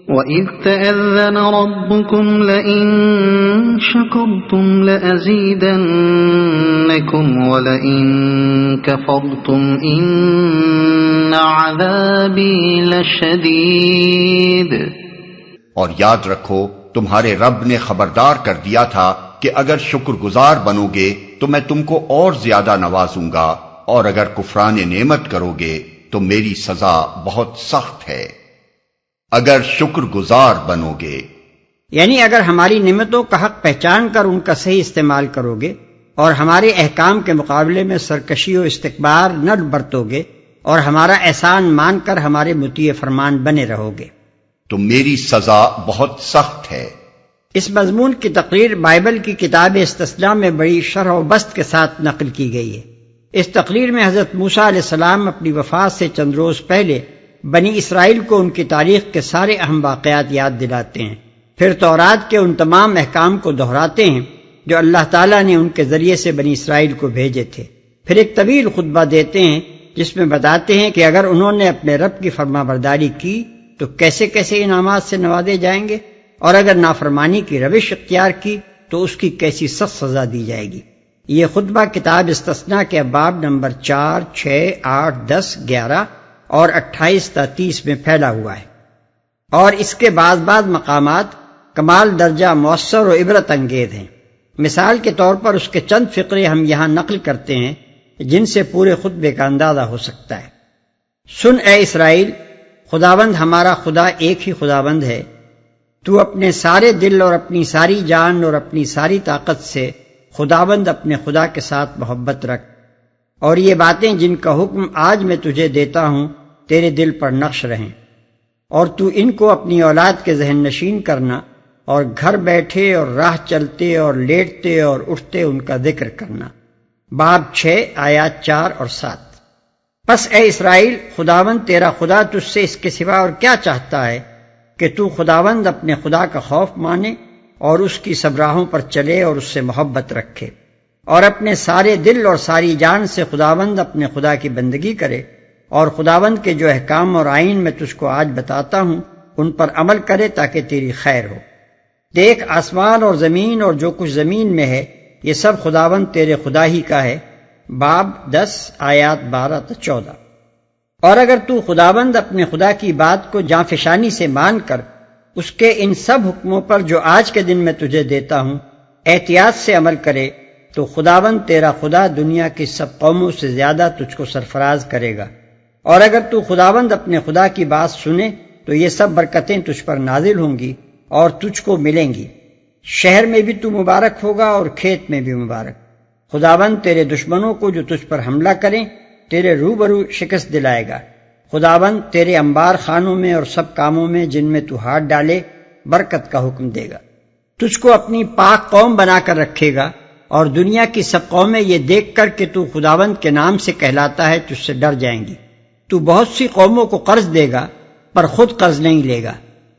وَإِذْ تَأَذَّنَ رَبُّكُمْ لَئِن شَكَرْتُمْ لَأَزِيدَنَّكُمْ وَلَئِن كَفَرْتُمْ إِنَّ عَذَابِي لَشَدِيدٌ۔ اور یاد رکھو تمہارے رب نے خبردار کر دیا تھا کہ اگر شکر گزار بنو گے تو میں تم کو اور زیادہ نوازوں گا، اور اگر کفران نعمت کرو گے تو میری سزا بہت سخت ہے۔ اگر شکر گزار بنو گے یعنی اگر ہماری نعمتوں کا حق پہچان کر ان کا صحیح استعمال کرو گے اور ہمارے احکام کے مقابلے میں سرکشی و استکبار نہ برتو گے اور ہمارا احسان مان کر ہمارے مطیع فرمان بنے رہو گے تو میری سزا بہت سخت ہے۔ اس مضمون کی تقریر بائبل کی کتاب استثناء میں بڑی شرح و بسط کے ساتھ نقل کی گئی ہے۔ اس تقریر میں حضرت موسیٰ علیہ السلام اپنی وفات سے چند روز پہلے بنی اسرائیل کو ان کی تاریخ کے سارے اہم واقعات یاد دلاتے ہیں، پھر تورات کے ان تمام احکام کو دہراتے ہیں جو اللہ تعالیٰ نے ان کے ذریعے سے بنی اسرائیل کو بھیجے تھے، پھر ایک طویل خطبہ دیتے ہیں جس میں بتاتے ہیں کہ اگر انہوں نے اپنے رب کی فرما برداری کی تو کیسے کیسے انعامات سے نوازے جائیں گے، اور اگر نافرمانی کی روش اختیار کی تو اس کی کیسی سخت سزا دی جائے گی۔ یہ خطبہ کتاب استثناء کے ابواب نمبر 4، 6، 8، 10، 11 اور 28 تا 30 میں پھیلا ہوا ہے، اور اس کے بعض مقامات کمال درجہ مؤثر و عبرت انگیز ہیں۔ مثال کے طور پر اس کے چند فقرے ہم یہاں نقل کرتے ہیں جن سے پورے خطبے کا اندازہ ہو سکتا ہے۔ سن اے اسرائیل، خداوند ہمارا خدا ایک ہی خداوند ہے، تو اپنے سارے دل اور اپنی ساری جان اور اپنی ساری طاقت سے خداوند اپنے خدا کے ساتھ محبت رکھ، اور یہ باتیں جن کا حکم آج میں تجھے دیتا ہوں تیرے دل پر نقش رہیں، اور تو ان کو اپنی اولاد کے ذہن نشین کرنا، اور گھر بیٹھے اور راہ چلتے اور لیٹتے اور اٹھتے ان کا ذکر کرنا۔ باب 6 آیات 4 اور 7۔ پس اے اسرائیل، خداوند تیرا خدا تجھ سے اس کے سوا اور کیا چاہتا ہے کہ تو خداوند اپنے خدا کا خوف مانے اور اس کی سب راہوں پر چلے اور اس سے محبت رکھے، اور اپنے سارے دل اور ساری جان سے خداوند اپنے خدا کی بندگی کرے، اور خداوند کے جو احکام اور آئین میں تجھ کو آج بتاتا ہوں ان پر عمل کرے تاکہ تیری خیر ہو۔ دیکھ، آسمان اور زمین اور جو کچھ زمین میں ہے یہ سب خداوند تیرے خدا ہی کا ہے۔ باب 10 آیات 12 تا 14۔ اور اگر تو خداوند اپنے خدا کی بات کو جانفشانی سے مان کر اس کے ان سب حکموں پر جو آج کے دن میں تجھے دیتا ہوں احتیاط سے عمل کرے تو خداوند تیرا خدا دنیا کی سب قوموں سے زیادہ تجھ کو سرفراز کرے گا۔ اور اگر تو خداوند اپنے خدا کی بات سنے تو یہ سب برکتیں تجھ پر نازل ہوں گی اور تجھ کو ملیں گی، شہر میں بھی تو مبارک ہوگا اور کھیت میں بھی مبارک۔ خداوند تیرے دشمنوں کو جو تجھ پر حملہ کریں تیرے روبرو شکست دلائے گا۔ خداوند تیرے انبار خانوں میں اور سب کاموں میں جن میں تو ہاتھ ڈالے برکت کا حکم دے گا۔ تجھ کو اپنی پاک قوم بنا کر رکھے گا، اور دنیا کی سب قومیں یہ دیکھ کر کہ تو خداوند کے نام سے کہلاتا ہے تجھ سے ڈر جائیں گی۔ تو بہت سی قوموں کو قرض دے گا پر خود قرض نہیں لے گا،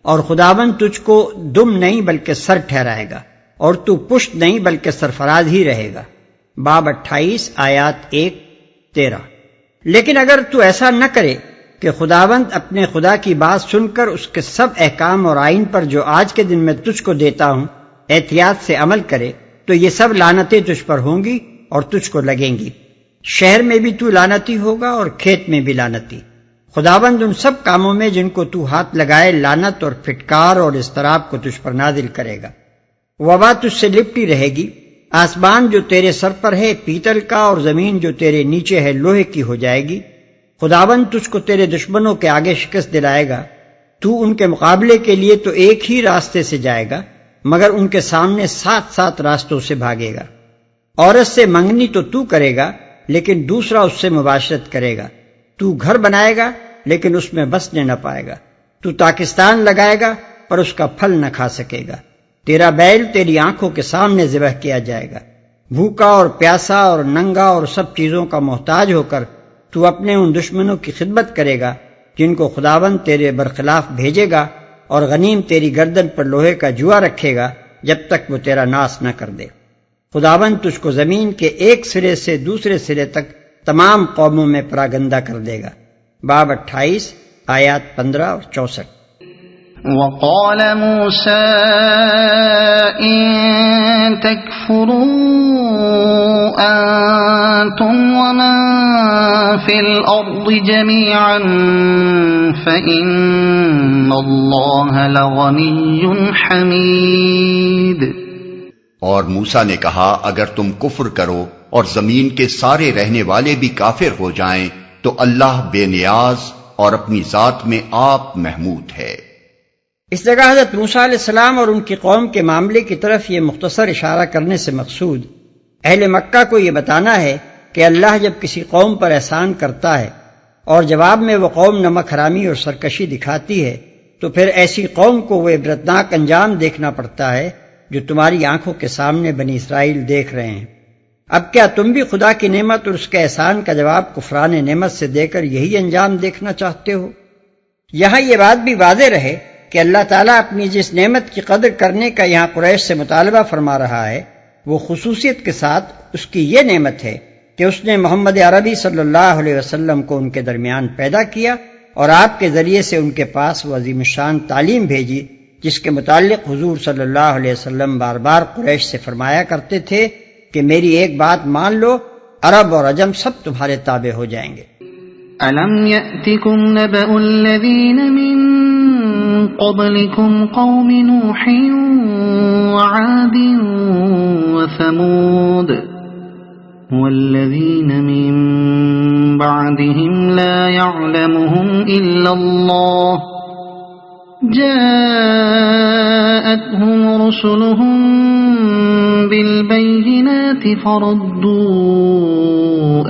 اور خداوند تجھ کو دم نہیں بلکہ سر ٹھہرائے گا، اور تو پشت نہیں بلکہ سرفراز ہی رہے گا۔ باب 28 آیات 1-13۔ لیکن اگر تو ایسا نہ کرے کہ خداوند اپنے خدا کی بات سن کر اس کے سب احکام اور آئین پر جو آج کے دن میں تجھ کو دیتا ہوں احتیاط سے عمل کرے تو یہ سب لعنتیں تجھ پر ہوں گی اور تجھ کو لگیں گی، شہر میں بھی تو لعنتی ہوگا اور کھیت میں بھی لعنتی۔ خداوند ان سب کاموں میں جن کو تو ہاتھ لگائے لعنت اور پھٹکار اور اضطراب کو تجھ پر نازل کرے گا۔ وبا تجھ سے لپٹی رہے گی، آسمان جو تیرے سر پر ہے پیتل کا اور زمین جو تیرے نیچے ہے لوہے کی ہو جائے گی۔ خداوند تجھ کو تیرے دشمنوں کے آگے شکست دلائے گا، تو ان کے مقابلے کے لیے تو ایک ہی راستے سے جائے گا مگر ان کے سامنے 7 راستوں سے بھاگے گا۔ عورت سے منگنی تو کرے گا لیکن دوسرا اس سے مباشرت کرے گا۔ تو گھر بنائے گا لیکن اس میں بسنے نہ پائے گا۔ تو پاکستان لگائے گا پر اس کا پھل نہ کھا سکے گا۔ تیرا بیل تیری آنکھوں کے سامنے ذبح کیا جائے گا۔ بھوکا اور پیاسا اور ننگا اور سب چیزوں کا محتاج ہو کر تو اپنے ان دشمنوں کی خدمت کرے گا جن کو خداوند تیرے برخلاف بھیجے گا، اور غنیم تیری گردن پر لوہے کا جوا رکھے گا جب تک وہ تیرا ناس نہ کر دے۔ خداوند تجھ کو زمین کے ایک سرے سے دوسرے سرے تک تمام قوموں میں پراگندہ کر دے گا۔ باب 28 آیات 15 اور 64۔ وقال موسى إن تكفروا أنتم ومن في الأرض جميعا فإن الله لغني حميد۔ اور موسیٰ نے کہا اگر تم کفر کرو اور زمین کے سارے رہنے والے بھی کافر ہو جائیں تو اللہ بے نیاز اور اپنی ذات میں آپ محمود ہے۔ اس جگہ حضرت موسیٰ علیہ السلام اور ان کی قوم کے معاملے کی طرف یہ مختصر اشارہ کرنے سے مقصود اہل مکہ کو یہ بتانا ہے کہ اللہ جب کسی قوم پر احسان کرتا ہے اور جواب میں وہ قوم نمک حرامی اور سرکشی دکھاتی ہے تو پھر ایسی قوم کو وہ عبرتناک انجام دیکھنا پڑتا ہے جو تمہاری آنکھوں کے سامنے بنی اسرائیل دیکھ رہے ہیں۔ اب کیا تم بھی خدا کی نعمت اور اس کے احسان کا جواب کفران نعمت سے دے کر یہی انجام دیکھنا چاہتے ہو؟ یہاں یہ بات بھی واضح رہے کہ اللہ تعالیٰ اپنی جس نعمت کی قدر کرنے کا یہاں قریش سے مطالبہ فرما رہا ہے وہ خصوصیت کے ساتھ اس کی یہ نعمت ہے کہ اس نے محمد عربی صلی اللہ علیہ وسلم کو ان کے درمیان پیدا کیا اور آپ کے ذریعے سے ان کے پاس وہ عظیم شان تعلیم بھیجی جس کے متعلق حضور صلی اللہ علیہ وسلم بار بار قریش سے فرمایا کرتے تھے کہ میری ایک بات مان لو، عرب اور عجم سب تمہارے تابع ہو جائیں گے۔ أَلَمْ يَأْتِكُمْ نَبَأُ الَّذِينَ مِن قَبْلِكُمْ قَوْمِ نُوحٍ وَعَادٍ وَثَمُودَ وَالَّذِينَ مِن بَعْدِهِمْ لَا يَعْلَمُهُمْ إِلَّا اللَّهُ جاءتهم رسلهم بالبينات فردوا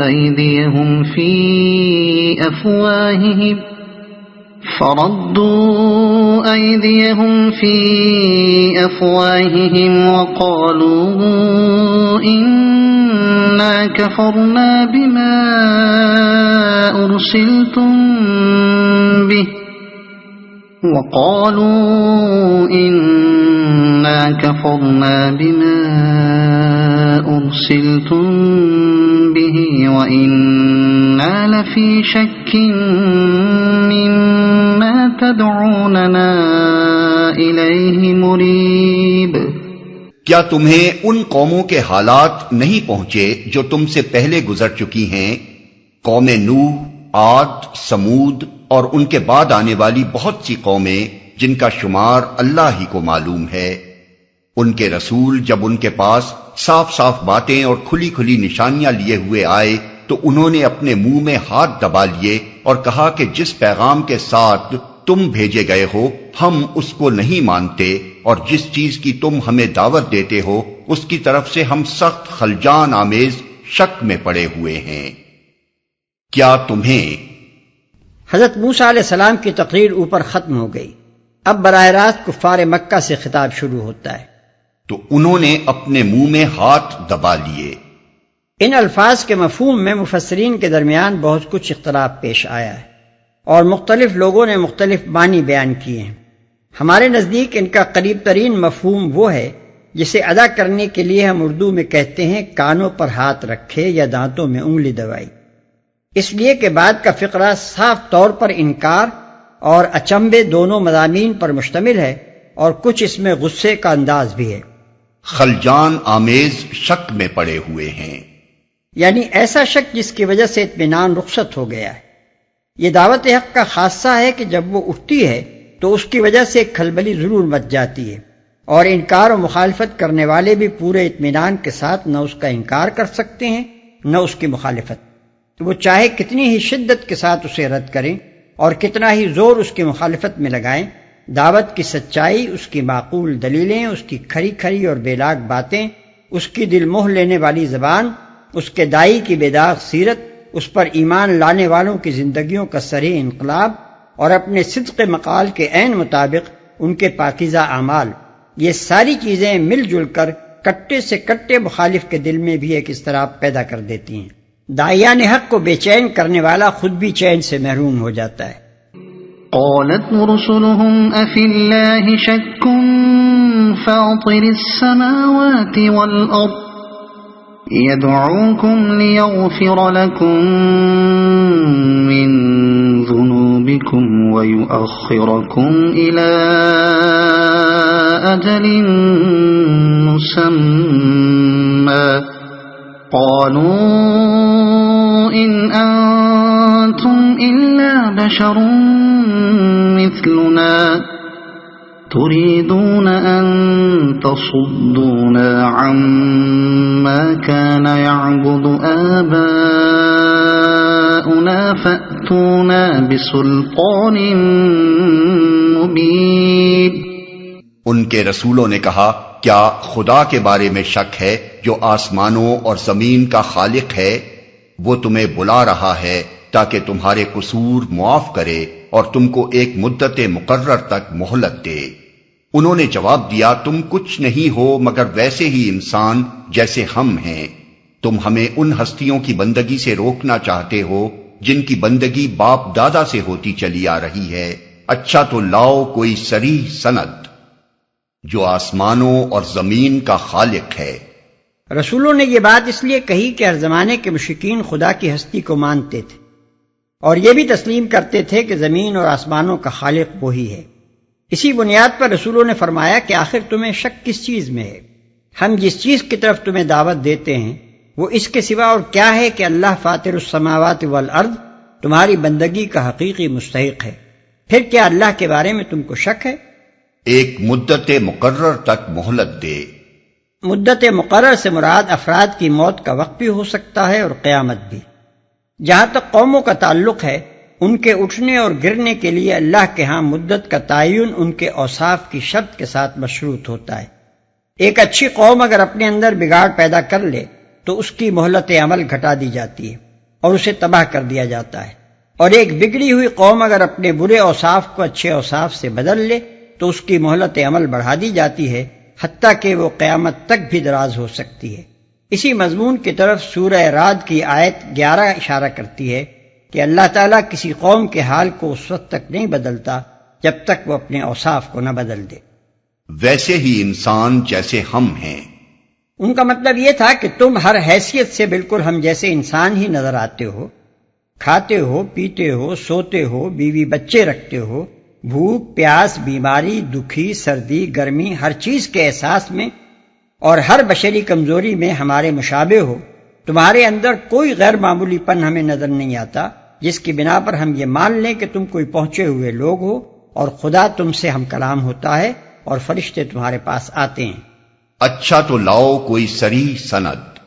أيديهم في أفواههم وقالوا إنا كفرنا بما أرسلتم به وَإِنَّا لَفِي شَكٍّ مِّمَّا تَدْعُونَنَا إِلَيْهِ مُرِيبٍ۔ کیا تمہیں ان قوموں کے حالات نہیں پہنچے جو تم سے پہلے گزر چکی ہیں؟ قوم نوح، عاد، سمود اور ان کے بعد آنے والی بہت سی قومیں جن کا شمار اللہ ہی کو معلوم ہے۔ ان کے رسول جب ان کے پاس صاف صاف باتیں اور کھلی کھلی نشانیاں لیے ہوئے آئے تو انہوں نے اپنے منہ میں ہاتھ دبا لیے اور کہا کہ جس پیغام کے ساتھ تم بھیجے گئے ہو ہم اس کو نہیں مانتے، اور جس چیز کی تم ہمیں دعوت دیتے ہو اس کی طرف سے ہم سخت خلجان آمیز شک میں پڑے ہوئے ہیں۔ کیا تمہیں حضرت موسیٰ علیہ السلام کی تقریر اوپر ختم ہو گئی، اب براہ راست کفار مکہ سے خطاب شروع ہوتا ہے۔ تو انہوں نے اپنے منہ میں ہاتھ دبا لیے۔ ان الفاظ کے مفہوم میں مفسرین کے درمیان بہت کچھ اختلاف پیش آیا ہے اور مختلف لوگوں نے مختلف معنی بیان کیے ہیں۔ ہمارے نزدیک ان کا قریب ترین مفہوم وہ ہے جسے ادا کرنے کے لیے ہم اردو میں کہتے ہیں کانوں پر ہاتھ رکھے یا دانتوں میں انگلی دبائی، اس لیے کہ بعد کا فقرہ صاف طور پر انکار اور اچنبے دونوں مضامین پر مشتمل ہے اور کچھ اس میں غصے کا انداز بھی ہے۔ خلجان آمیز شک میں پڑے ہوئے ہیں، یعنی ایسا شک جس کی وجہ سے اطمینان رخصت ہو گیا ہے۔ یہ دعوت حق کا خاصہ ہے کہ جب وہ اٹھتی ہے تو اس کی وجہ سے ایک کھلبلی ضرور مچ جاتی ہے، اور انکار و مخالفت کرنے والے بھی پورے اطمینان کے ساتھ نہ اس کا انکار کر سکتے ہیں نہ اس کی مخالفت۔ وہ چاہے کتنی ہی شدت کے ساتھ اسے رد کریں اور کتنا ہی زور اس کی مخالفت میں لگائیں، دعوت کی سچائی، اس کی معقول دلیلیں، اس کی کھری کھری اور بے لاگ باتیں، اس کی دل موہ لینے والی زبان، اس کے دائی کی بے داغ سیرت، اس پر ایمان لانے والوں کی زندگیوں کا سریع انقلاب اور اپنے صدق مقال کے عین مطابق ان کے پاکیزہ اعمال، یہ ساری چیزیں مل جل کر کٹے سے کٹے مخالف کے دل میں بھی ایک اضطراب پیدا کر دیتی ہیں۔ داعیان حق کو بے چین کرنے والا خود بھی چین سے محروم ہو جاتا ہے۔ قالت رسلهم أفي الله شك فاطر السماوات والأرض يدعوكم ليغفر لكم من ذنوبكم ويؤخركم إلى أجل مسمى قالوا إن أنتم إلا بشر مثلنا تريدون أن تصدونا عما كان يعبد آباؤنا فأتونا بسلطان مبين۔ ان کے رسولوں نے کہا کیا خدا کے بارے میں شک ہے جو آسمانوں اور زمین کا خالق ہے؟ وہ تمہیں بلا رہا ہے تاکہ تمہارے قصور معاف کرے اور تم کو ایک مدت مقرر تک مہلت دے۔ انہوں نے جواب دیا تم کچھ نہیں ہو مگر ویسے ہی انسان جیسے ہم ہیں۔ تم ہمیں ان ہستیوں کی بندگی سے روکنا چاہتے ہو جن کی بندگی باپ دادا سے ہوتی چلی آ رہی ہے۔ اچھا تو لاؤ کوئی صریح سند جو آسمانوں اور زمین کا خالق ہے۔ رسولوں نے یہ بات اس لیے کہی کہ ہر زمانے کے مشرکین خدا کی ہستی کو مانتے تھے اور یہ بھی تسلیم کرتے تھے کہ زمین اور آسمانوں کا خالق وہی ہے۔ اسی بنیاد پر رسولوں نے فرمایا کہ آخر تمہیں شک کس چیز میں ہے؟ ہم جس چیز کی طرف تمہیں دعوت دیتے ہیں وہ اس کے سوا اور کیا ہے کہ اللہ فاطر السماوات والارض تمہاری بندگی کا حقیقی مستحق ہے۔ پھر کیا اللہ کے بارے میں تم کو شک ہے؟ ایک مدت مقرر تک مہلت دے۔ مدت مقرر سے مراد افراد کی موت کا وقت بھی ہو سکتا ہے اور قیامت بھی۔ جہاں تک قوموں کا تعلق ہے ان کے اٹھنے اور گرنے کے لیے اللہ کے ہاں مدت کا تعین ان کے اوصاف کی شرط کے ساتھ مشروط ہوتا ہے۔ ایک اچھی قوم اگر اپنے اندر بگاڑ پیدا کر لے تو اس کی مہلت عمل گھٹا دی جاتی ہے اور اسے تباہ کر دیا جاتا ہے، اور ایک بگڑی ہوئی قوم اگر اپنے برے اوصاف کو اچھے اوصاف سے بدل لے تو اس کی مہلت عمل بڑھا دی جاتی ہے، حتیٰ کہ وہ قیامت تک بھی دراز ہو سکتی ہے۔ اسی مضمون کی طرف سورہ رعد کی آیت 11 اشارہ کرتی ہے کہ اللہ تعالیٰ کسی قوم کے حال کو اس وقت تک نہیں بدلتا جب تک وہ اپنے اوصاف کو نہ بدل دے۔ ویسے ہی انسان جیسے ہم ہیں۔ ان کا مطلب یہ تھا کہ تم ہر حیثیت سے بالکل ہم جیسے انسان ہی نظر آتے ہو، کھاتے ہو، پیتے ہو، سوتے ہو، بیوی بچے رکھتے ہو، بھوک پیاس، بیماری، دکھی، سردی، گرمی، ہر چیز کے احساس میں اور ہر بشری کمزوری میں ہمارے مشابہ ہو۔ تمہارے اندر کوئی غیر معمولی پن ہمیں نظر نہیں آتا جس کی بنا پر ہم یہ مان لیں کہ تم کوئی پہنچے ہوئے لوگ ہو اور خدا تم سے ہم کلام ہوتا ہے اور فرشتے تمہارے پاس آتے ہیں۔ اچھا تو لاؤ کوئی صریح سند،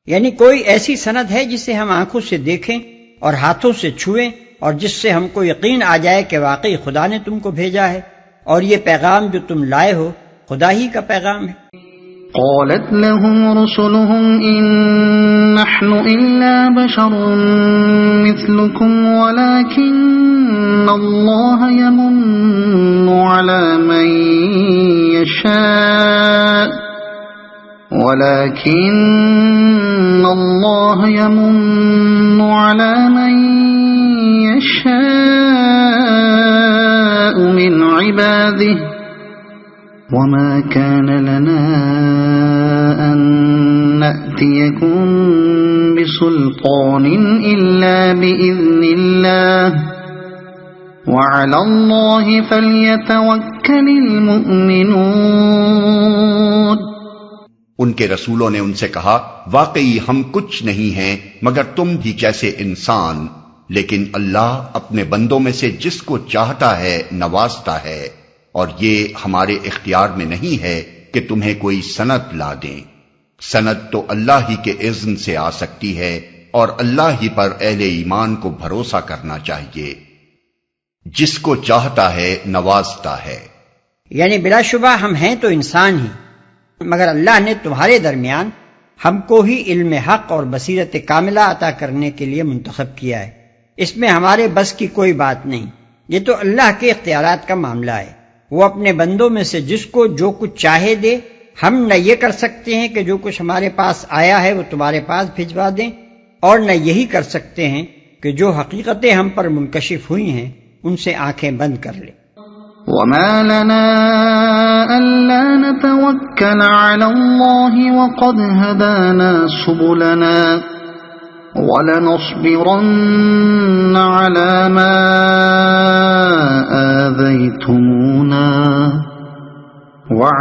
یعنی کوئی ایسی سند ہے جسے ہم آنکھوں سے دیکھیں اور ہاتھوں سے چھوئیں اور جس سے ہم کو یقین آ جائے کہ واقعی خدا نے تم کو بھیجا ہے اور یہ پیغام جو تم لائے ہو خدا ہی کا پیغام ہے۔ قالت لهم رسلهم إن نحن إلا بشر مثلكم ولكن الله يمن على من يشاء من عباده وما كان لنا أن نأتيكم بسلطان إلا بإذن الله وعلى الله فليتوكل المؤمنون۔ ان کے رسولوں نے ان سے کہا واقعی ہم کچھ نہیں ہیں مگر تم بھی جیسے انسان، لیکن اللہ اپنے بندوں میں سے جس کو چاہتا ہے نوازتا ہے، اور یہ ہمارے اختیار میں نہیں ہے کہ تمہیں کوئی سند لا دیں۔ سند تو اللہ ہی کے اذن سے آ سکتی ہے اور اللہ ہی پر اہل ایمان کو بھروسہ کرنا چاہیے، جس کو چاہتا ہے نوازتا ہے۔ یعنی بلا شبہ ہم ہیں تو انسان ہی، مگر اللہ نے تمہارے درمیان ہم کو ہی علم حق اور بصیرت کاملہ عطا کرنے کے لیے منتخب کیا ہے۔ اس میں ہمارے بس کی کوئی بات نہیں، یہ تو اللہ کے اختیارات کا معاملہ ہے۔ وہ اپنے بندوں میں سے جس کو جو کچھ چاہے دے۔ ہم نہ یہ کر سکتے ہیں کہ جو کچھ ہمارے پاس آیا ہے وہ تمہارے پاس بھجوا دیں، اور نہ یہی کر سکتے ہیں کہ جو حقیقتیں ہم پر منکشف ہوئی ہیں ان سے آنکھیں بند کر لیں۔ وما لنا ألا نتوكل على الله وقد هدانا سبلنا ولنصبرن على ما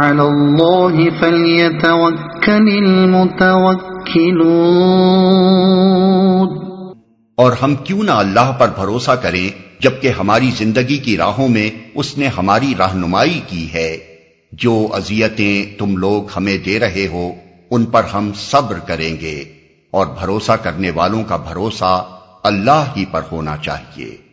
وعلى الله فليتوكل المتوكلون۔ اور ہم کیوں نہ اللہ پر بھروسہ کریں جبکہ ہماری زندگی کی راہوں میں اس نے ہماری رہنمائی کی ہے۔ جو اذیتیں تم لوگ ہمیں دے رہے ہو ان پر ہم صبر کریں گے، اور بھروسہ کرنے والوں کا بھروسہ اللہ ہی پر ہونا چاہیے۔